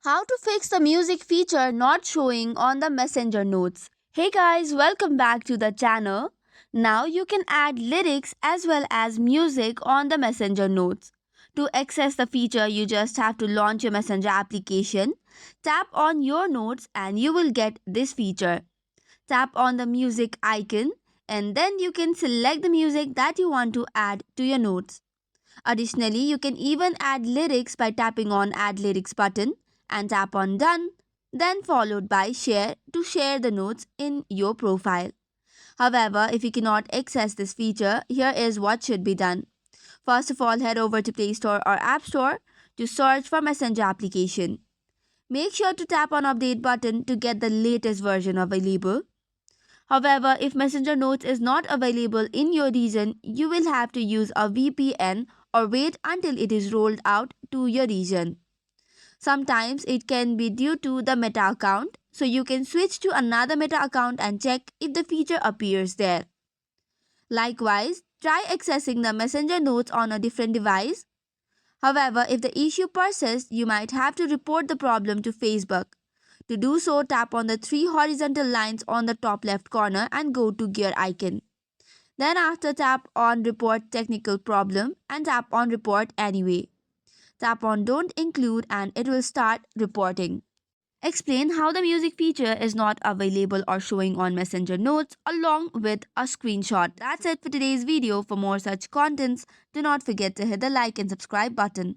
How to fix the music feature not showing on the Messenger notes. Hey guys, welcome back to the channel. Now you can add lyrics as well as music on the Messenger notes. To access the feature, you just have to launch your Messenger application, tap on your notes and you will get this feature. Tap on the music icon and then you can select the music that you want to add to your notes. Additionally, you can even add lyrics by tapping on Add Lyrics button and tap on Done, then followed by Share to share the notes in your profile. However, if you cannot access this feature, here is what should be done. First of all, head over to Play Store or App Store to search for Messenger application. Make sure to tap on Update button to get the latest version available. However, if Messenger Notes is not available in your region, you will have to use a VPN or wait until it is rolled out to your region. Sometimes it can be due to the Meta account, so you can switch to another Meta account and check if the feature appears there. Likewise, try accessing the Messenger Notes on a different device. However, if the issue persists, you might have to report the problem to Facebook. To do so, tap on the three horizontal lines on the top left corner and go to gear icon. Then after, tap on report technical problem and tap on report anyway. Tap on don't include and it will start reporting. Explain how the music feature is not available or showing on Messenger Notes along with a screenshot. That's it for today's video. For more such contents, do not forget to hit the like and subscribe button.